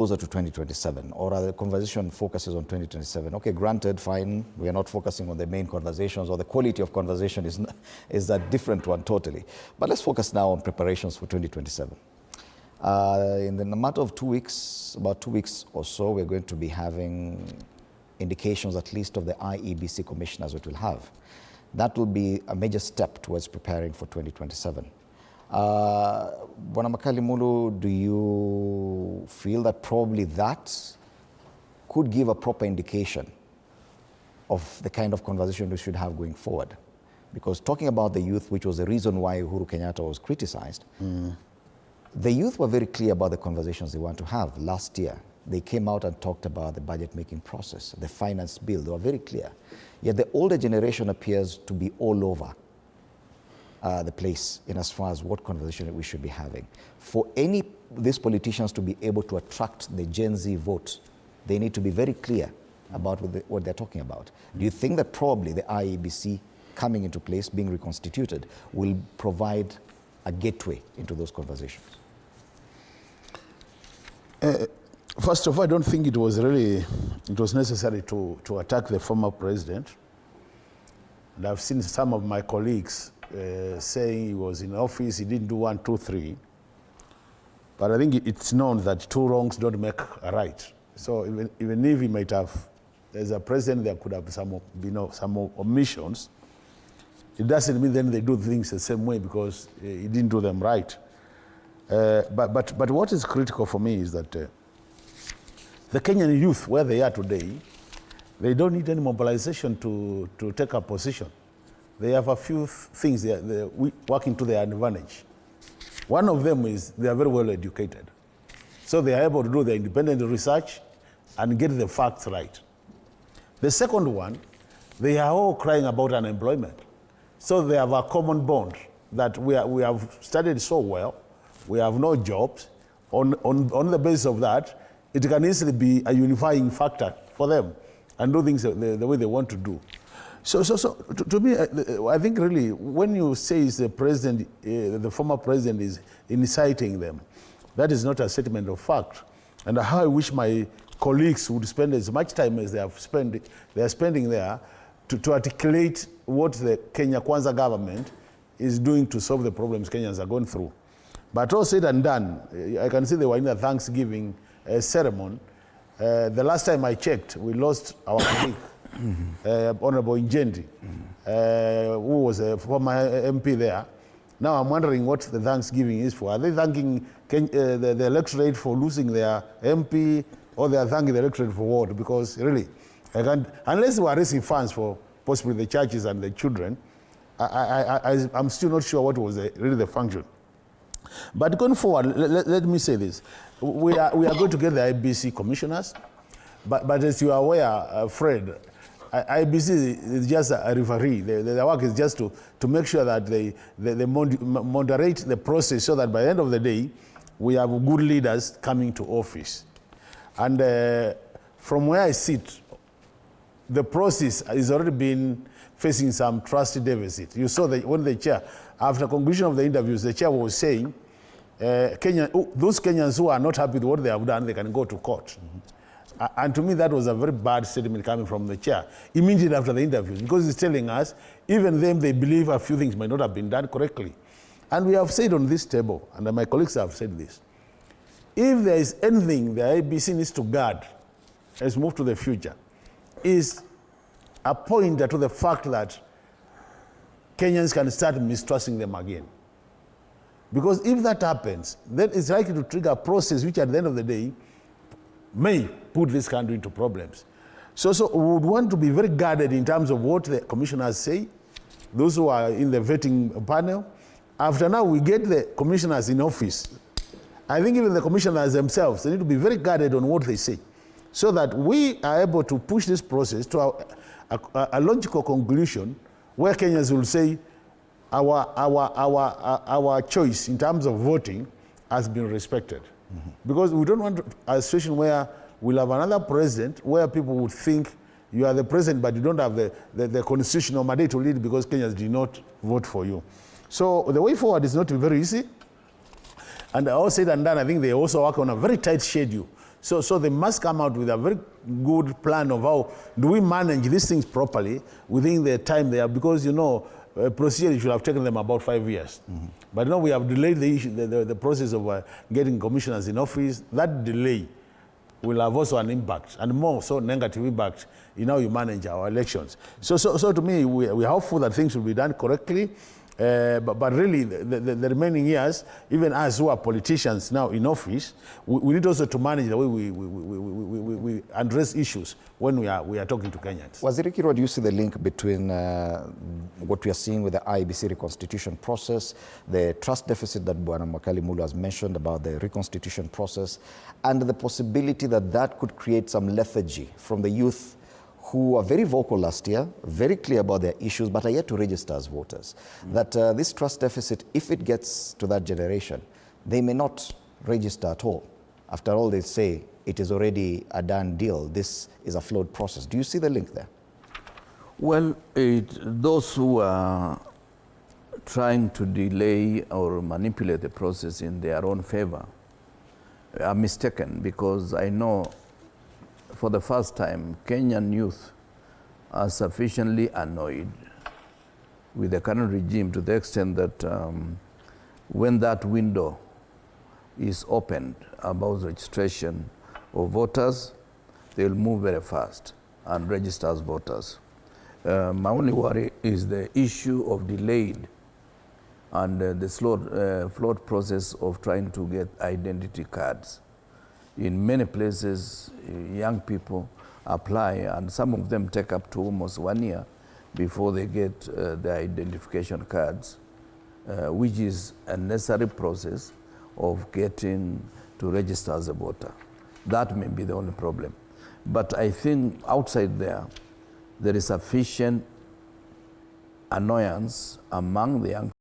closer to 2027, or the conversation focuses on 2027. Okay, granted, fine, we are not focusing on the main conversations, or the quality of conversation is a different one totally. But let's focus now on preparations for 2027. In the matter of 2 weeks, about 2 weeks or so, we're going to be having indications at least of the IEBC commissioners that we'll have. That will be a major step towards preparing for 2027. Bwana Makali Mulu, do you feel that probably that could give a proper indication of the kind of conversation we should have going forward? Because talking about the youth, which was the reason why Uhuru Kenyatta was criticized, the youth were very clear about the conversations they want to have. Last year, they came out and talked about the budget-making process, the finance bill. They were very clear. Yet the older generation appears to be all over the place in as far as what conversation we should be having. For these politicians to be able to attract the Gen Z vote, they need to be very clear about what they're talking about. Do you think that probably the IEBC coming into place, being reconstituted, will provide a gateway into those conversations? First of all, I don't think it was necessary to attack the former president. And I've seen some of my colleagues saying he was in office, he didn't do 1, 2, 3. But I think it's known that 2 wrongs don't make a right. So even if he might have, as a president, there could have some omissions, it doesn't mean then they do things the same way because he didn't do them right. But what is critical for me is that the Kenyan youth, where they are today, they don't need any mobilization to take a position. They have a few things they're working to their advantage. One of them is they are very well educated. So they are able to do the independent research and get the facts right. The second one, they are all crying about unemployment. So they have a common bond that we have studied so well, we have no jobs. On the basis of that, it can easily be a unifying factor for them and do things the way they want to do. So to me, I think really, when you say the president, the former president is inciting them, that is not a statement of fact. And how I wish my colleagues would spend as much time as they are spending there to articulate what the Kenya Kwanza government is doing to solve the problems Kenyans are going through. But all said and done, I can see they were in a Thanksgiving ceremony. The last time I checked, we lost our colleague, Honorable Njendi, who was a former MP there. Now I'm wondering what the Thanksgiving is for. Are they thanking the electorate for losing their MP, or they are thanking the electorate for what? Because really, unless they were raising funds for possibly the churches and the children, I'm still not sure what was really the function. But going forward, let me say this. We are going to get the IEBC commissioners, but as you are aware, Fred, IEBC is just a referee. Their work is just to make sure that they moderate the process so that by the end of the day, we have good leaders coming to office. And from where I sit, the process has already been facing some trust deficit. You saw that when the chair, after conclusion of the interviews, the chair was saying, those Kenyans who are not happy with what they have done, they can go to court. And to me, that was a very bad statement coming from the chair immediately after the interviews, because it's telling us, even them, they believe a few things might not have been done correctly. And we have said on this table, and my colleagues have said this, if there is anything the IEBC needs to guard as we move to the future, is a pointer to the fact that Kenyans can start mistrusting them again. Because if that happens, then it's likely to trigger a process which at the end of the day may put this country into problems. So we would want to be very guarded in terms of what the commissioners say, those who are in the vetting panel. After now we get the commissioners in office, I think even the commissioners themselves, they need to be very guarded on what they say, so that we are able to push this process to a logical conclusion where Kenyans will say our choice in terms of voting has been respected. Because we don't want a situation where we'll have another president where people would think you are the president but you don't have the constitutional mandate to lead because Kenyans did not vote for you. So the way forward is not very easy. And all said and done, I think they also work on a very tight schedule So they must come out with a very good plan of how do we manage these things properly within the time they have, because procedure should have taken them about 5 years. But now we have delayed the process of getting commissioners in office. That delay will have also an impact, and more so negative impact in how you manage our elections. So to me, we're hopeful that things will be done correctly. But really, the remaining years, even us who are politicians now in office, we need also to manage the way we address issues when we are talking to Kenyans. Waziri Kirwa, do you see the link between what we are seeing with the IEBC reconstitution process, the trust deficit that Bwana Makali Mulu has mentioned about the reconstitution process, and the possibility that that could create some lethargy from the youth who are very vocal last year, very clear about their issues, but are yet to register as voters? That this trust deficit, if it gets to that generation, they may not register at all. After all, they say it is already a done deal. This is a flawed process. Do you see the link there? Well, those who are trying to delay or manipulate the process in their own favor are mistaken, because I know for the first time, Kenyan youth are sufficiently annoyed with the current regime to the extent that when that window is opened about registration of voters, they'll move very fast and register as voters. My only worry is the issue of delayed and the flawed process of trying to get identity cards. In many places, young people apply, and some of them take up to almost 1 year before they get their identification cards, which is a necessary process of getting to register as a voter. That may be the only problem. But I think outside there is sufficient annoyance among the young